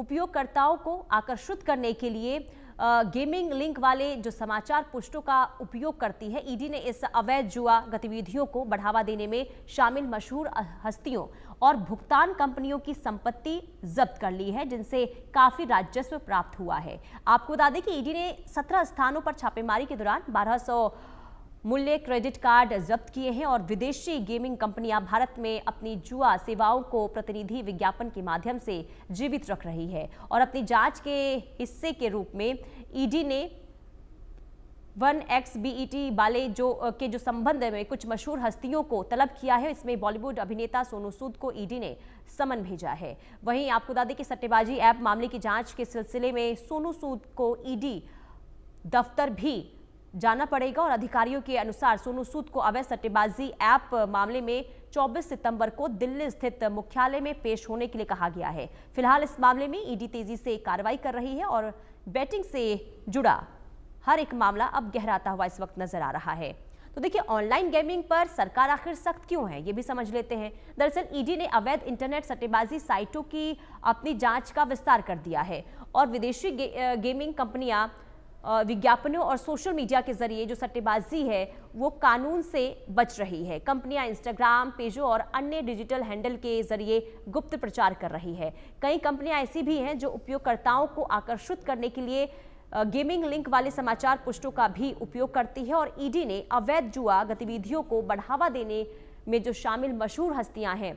उपयोगकर्ताओं को आकर्षित करने के लिए गेमिंग लिंक वाले जो समाचार पृष्ठों का उपयोग करती है। ईडी ने इस अवैध जुआ गतिविधियों को बढ़ावा देने में शामिल मशहूर हस्तियों और भुगतान कंपनियों की संपत्ति जब्त कर ली है, जिनसे काफी राजस्व प्राप्त हुआ है। आपको बता दें कि ईडी ने 17 स्थानों पर छापेमारी के दौरान 1200 मूल्य क्रेडिट कार्ड जब्त किए हैं और विदेशी गेमिंग कंपनियां भारत में अपनी जुआ सेवाओं को प्रतिनिधि विज्ञापन के माध्यम से जीवित रख रही है। और अपनी जांच के हिस्से के रूप में ईडी ने 1xBET वाले जो संबंध में कुछ मशहूर हस्तियों को तलब किया है। इसमें बॉलीवुड अभिनेता सोनू सूद को ईडी ने समन भेजा है। वहीं आपको बता दें कि सट्टेबाजी ऐप मामले की जांच के सिलसिले में सोनू सूद को ईडी दफ्तर भी जाना पड़ेगा और अधिकारियों के अनुसार सोनू सूद को अवैध सट्टेबाजी ऐप मामले में 24 सितंबर को दिल्ली स्थित मुख्यालय में पेश होने के लिए कहा गया है। फिलहाल इस मामले में ईडी तेजी से कार्रवाई कर रही है और बैटिंग से जुड़ा हर एक मामला अब गहराता हुआ इस वक्त नजर आ रहा है। तो देखिए, ऑनलाइन गेमिंग पर सरकार आखिर सख्त क्यों है, ये भी समझ लेते हैं। दरअसल ईडी ने अवैध इंटरनेट सट्टेबाजी साइटों की अपनी जांच का विस्तार कर दिया है और विदेशी गेमिंग कंपनियां विज्ञापनों और सोशल मीडिया के जरिए जो सट्टेबाजी है वो कानून से बच रही है। कंपनियां इंस्टाग्राम पेजों और अन्य डिजिटल हैंडल के जरिए गुप्त प्रचार कर रही है। कई कंपनियां ऐसी भी हैं जो उपयोगकर्ताओं को आकर्षित करने के लिए गेमिंग लिंक वाले समाचार पृष्ठों का भी उपयोग करती है। और ईडी ने अवैध जुआ गतिविधियों को बढ़ावा देने में जो शामिल मशहूर हस्तियां हैं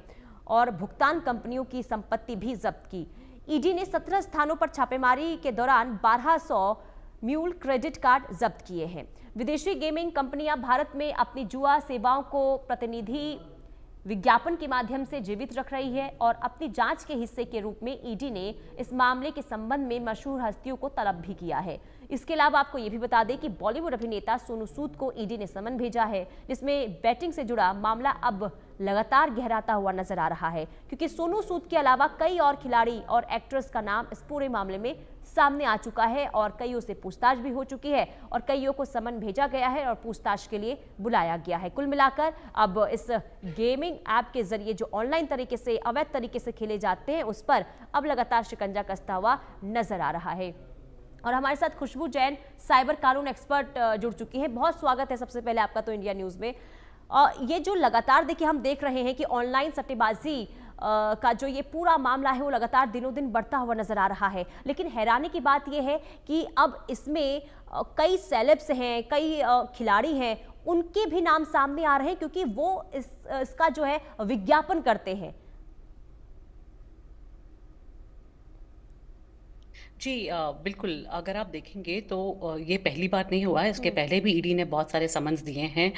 और भुगतान कंपनियों की संपत्ति भी जब्त की। ईडी ने 17 स्थानों पर छापेमारी के दौरान 1200 म्यूल क्रेडिट कार्ड जब्त किए हैं। विदेशी गेमिंग कंपनियां भारत में अपनी जुआ सेवाओं को प्रतिनिधि विज्ञापन के माध्यम से जीवित रख रही है और अपनी जांच के हिस्से के रूप में ईडी ने इस मामले के संबंध में मशहूर हस्तियों को तलब भी किया है। इसके अलावा आपको यह भी बता दें कि बॉलीवुड अभिनेता सोनू सूद को ईडी ने समन भेजा है, जिसमें बैटिंग से जुड़ा मामला अब लगातार गहराता हुआ नजर आ रहा है, क्योंकि सोनू सूद के अलावा कई और खिलाड़ी और एक्ट्रेस का नाम इस पूरे मामले में सामने आ चुका है और कईयों से पूछताछ भी हो चुकी है और कईयों को समन भेजा गया है और पूछताछ के लिए बुलाया गया है। कुल मिलाकर अब इस गेमिंग ऐप के जरिए जो ऑनलाइन तरीके से अवैध तरीके से खेले जाते हैं उस पर अब लगातार शिकंजा कसता हुआ नजर आ रहा है। और हमारे साथ खुशबू जैन साइबर कानून एक्सपर्ट जुड़ चुकी है। बहुत स्वागत है सबसे पहले आपका तो इंडिया न्यूज में। ये जो लगातार देखिए हम देख रहे हैं कि ऑनलाइन सट्टेबाजी का जो ये पूरा मामला है वो लगातार दिनों दिन बढ़ता हुआ नजर आ रहा है, लेकिन हैरानी की बात ये है कि अब इसमें कई सेलेब्स हैं, कई खिलाड़ी हैं, उनके भी नाम सामने आ रहे हैं क्योंकि वो इसका जो है विज्ञापन करते हैं। जी बिल्कुल, अगर आप देखेंगे तो ये पहली बार नहीं हुआ है। इसके पहले भी ईडी ने बहुत सारे समन्स दिए हैं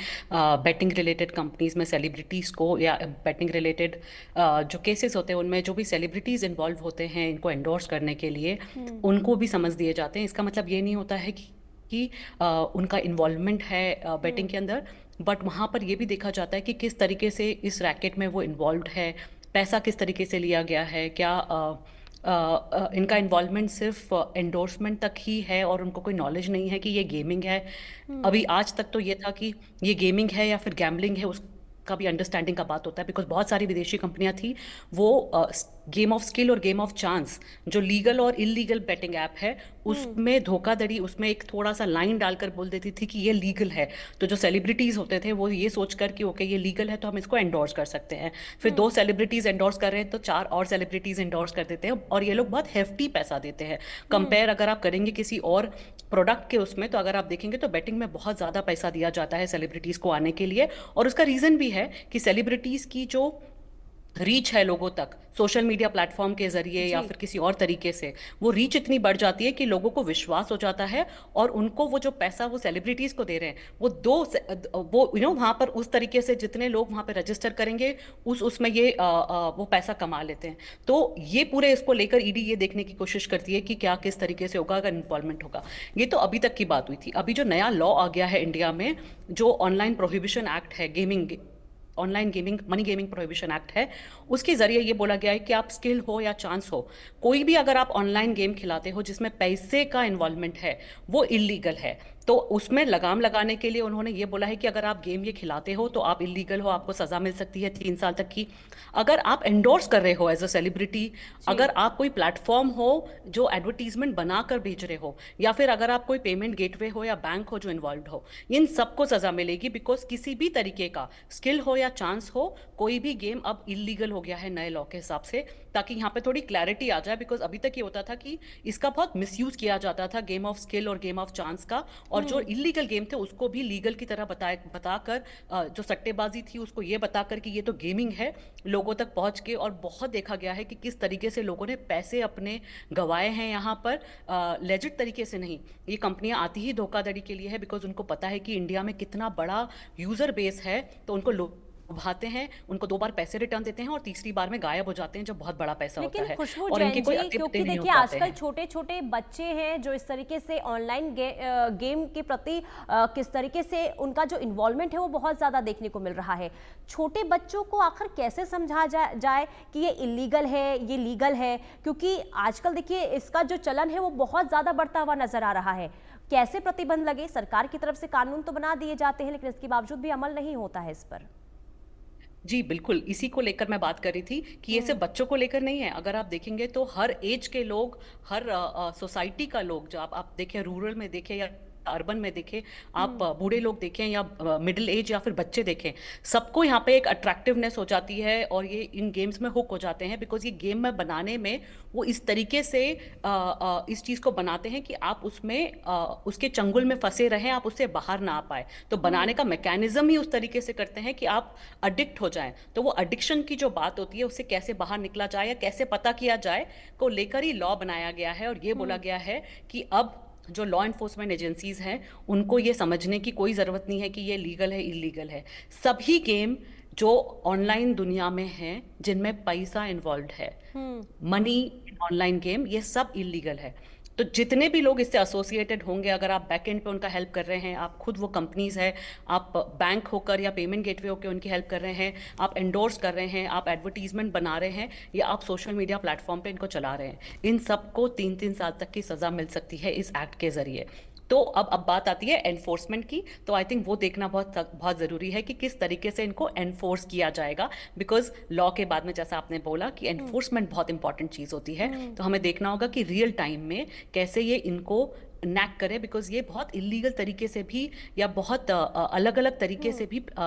बैटिंग रिलेटेड कंपनीज में सेलिब्रिटीज़ को, या बैटिंग रिलेटेड जो केसेस होते हैं उनमें जो भी सेलिब्रिटीज़ इन्वॉल्व होते हैं इनको एंडोर्स करने के लिए उनको भी समन्स दिए जाते हैं। इसका मतलब ये नहीं होता है कि उनका इन्वॉल्वमेंट है बैटिंग के अंदर, बट वहाँ पर ये भी देखा जाता है कि किस तरीके से इस रैकेट में वो इन्वॉल्व है, पैसा किस तरीके से लिया गया है, क्या इनका इन्वॉल्वमेंट सिर्फ एंडोर्समेंट तक ही है और उनको कोई नॉलेज नहीं है कि ये गेमिंग है। अभी आज तक तो ये था कि ये गेमिंग है या फिर गैम्बलिंग है, उसका भी अंडरस्टैंडिंग का बात होता है, बिकॉज बहुत सारी विदेशी कंपनियां थी वो गेम ऑफ स्किल और गेम ऑफ चांस जो लीगल और इलीगल बेटिंग ऐप है उसमें धोखाधड़ी, उसमें एक थोड़ा सा लाइन डालकर बोल देती थी कि ये लीगल है। तो जो सेलिब्रिटीज होते थे वो ये सोचकर कि ओके ये लीगल है तो हम इसको एंडोर्स कर सकते हैं। फिर 2 सेलिब्रिटीज एंडोर्स कर रहे हैं तो 4 और सेलिब्रिटीज एंडोर्स कर देते हैं और ये लोग बहुत हेफ्टी पैसा देते हैं। कंपेयर अगर आप करेंगे किसी और प्रोडक्ट के उसमें, तो अगर आप देखेंगे तो बेटिंग में बहुत ज्यादा पैसा दिया जाता है सेलिब्रिटीज को आने के लिए। और उसका रीजन भी है कि सेलिब्रिटीज की जो रीच है लोगों तक सोशल मीडिया प्लेटफॉर्म के जरिए या फिर किसी और तरीके से, वो रीच इतनी बढ़ जाती है कि लोगों को विश्वास हो जाता है और उनको वो जो पैसा वो सेलिब्रिटीज को दे रहे हैं वो वहां पर उस तरीके से जितने लोग वहां पे रजिस्टर करेंगे उसमें ये वो पैसा कमा लेते हैं। तो ये पूरे इसको लेकर ईडी ये देखने की कोशिश करती है कि क्या किस तरीके से होगा, अगर इन्वॉल्वमेंट होगा। ये तो अभी तक की बात हुई थी। अभी जो नया लॉ आ गया है इंडिया में, जो ऑनलाइन प्रोहिबिशन एक्ट है, online gaming money gaming prohibition act है, उसके जरिए ये बोला गया है कि आप स्किल हो या चांस हो, कोई भी अगर आप ऑनलाइन गेम खिलाते हो जिसमें पैसे का इन्वॉल्वमेंट है वो इलीगल है। तो उसमें लगाम लगाने के लिए उन्होंने ये बोला है कि अगर आप गेम ये खिलाते हो तो आप इलीगल हो, आपको सजा मिल सकती है 3 साल तक की। अगर आप एंडोर्स कर रहे हो एज अ सेलिब्रिटी, जी। अगर आप कोई प्लेटफॉर्म हो जो एडवर्टीजमेंट बनाकर भेज रहे हो, या फिर अगर आप कोई पेमेंट गेटवे हो या बैंक हो जो इन्वॉल्व हो, इन सबको सजा मिलेगी। बिकॉज किसी भी तरीके का स्किल हो या चांस हो, कोई भी गेम अब इलीगल हो गया है नए लॉ के हिसाब से, ताकि यहाँ पे थोड़ी क्लैरिटी आ जाए। बिकॉज अभी तक ये होता था कि इसका बहुत मिसयूज किया जाता था, गेम ऑफ स्किल और गेम ऑफ चांस का, और जो हम्म। इलीगल गेम थे उसको भी लीगल की तरह बताकर जो सट्टेबाजी थी उसको ये बताकर कि ये तो गेमिंग है, लोगों तक पहुंच के। और बहुत देखा गया है कि किस तरीके से लोगों ने पैसे अपने गंवाए हैं यहाँ पर, लेजिट तरीके से नहीं। ये कंपनियां आती ही धोखाधड़ी के लिए है, बिकॉज उनको पता है कि इंडिया में कितना बड़ा यूजर बेस है, तो उनको लुभाते हैं, उनको 2 बार पैसे रिटर्न देते हैं और तीसरी बार में गायब हो जाते हैं जब बहुत बड़ा पैसा होता लेकिन है, खुशबू और जैन इनके कोई जी, अते पते क्योंकि नहीं हो देखिए पाते आजकल हैं। छोटे छोटे बच्चे हैं जो इस तरीके से ऑनलाइन गेम के प्रति किस तरीके से उनका जो इन्वॉल्वमेंट है वो बहुत ज़्यादा देखने को मिल रहा है। छोटे बच्चों को आखिर कैसे समझा जाए कि ये इलीगल है, ये लीगल है, क्योंकि आजकल देखिए इसका जो चलन है वो बहुत ज़्यादा बढ़ता हुआ नजर आ रहा है। कैसे प्रतिबंध लगे? सरकार की तरफ से कानून तो बना दिए जाते हैं लेकिन इसके बावजूद भी अमल नहीं होता है इस पर। जी बिल्कुल, इसी को लेकर मैं बात कर रही थी कि ये सिर्फ बच्चों को लेकर नहीं है। अगर आप देखेंगे तो हर एज के लोग, हर सोसाइटी का लोग, जो आप देखें, रूरल में देखें या अर्बन में देखें, आप बूढ़े लोग देखें या मिडिल एज या फिर बच्चे देखें, सबको यहाँ पे एक अट्रैक्टिवनेस हो जाती है और ये इन गेम्स में हुक हो जाते हैं। बिकॉज ये गेम में बनाने में वो इस तरीके से इस चीज़ को बनाते हैं कि आप उसमें उसके चंगुल में फंसे रहें, आप उससे बाहर ना आ पाए। तो बनाने का मैकेनिज्म ही उस तरीके से करते हैं कि आप अडिक्ट हो जाएं। तो वो एडिक्शन की जो बात होती है उससे कैसे बाहर निकला जाए या कैसे पता किया जाए को लेकर ही लॉ बनाया गया है। और ये बोला गया है कि अब जो लॉ एनफोर्समेंट एजेंसीज हैं उनको ये समझने की कोई ज़रूरत नहीं है कि ये लीगल है इलीगल है। सभी गेम जो ऑनलाइन दुनिया में हैं जिनमें पैसा इन्वॉल्व है, मनी, ऑनलाइन गेम, ये सब इलीगल है। तो जितने भी लोग इससे एसोसिएटेड होंगे, अगर आप बैक एंड पे उनका हेल्प कर रहे हैं, आप खुद वो कंपनीज है, आप बैंक होकर या पेमेंट गेटवे होकर उनकी हेल्प कर रहे हैं, आप एंडोर्स कर रहे हैं, आप एडवर्टीजमेंट बना रहे हैं, या आप सोशल मीडिया प्लेटफॉर्म पे इनको चला रहे हैं, इन सबको 3-3 साल तक की सजा मिल सकती है इस एक्ट के जरिए। तो अब बात आती है एनफोर्समेंट की। तो आई थिंक वो देखना बहुत बहुत ज़रूरी है कि किस तरीके से इनको एनफोर्स किया जाएगा। बिकॉज लॉ के बाद में, जैसा आपने बोला, कि एनफोर्समेंट बहुत इंपॉर्टेंट चीज़ होती है। तो हमें देखना होगा कि रियल टाइम में कैसे ये इनको नैक करे। बिकॉज ये बहुत इलीगल तरीके से भी या बहुत अलग अलग तरीके से भी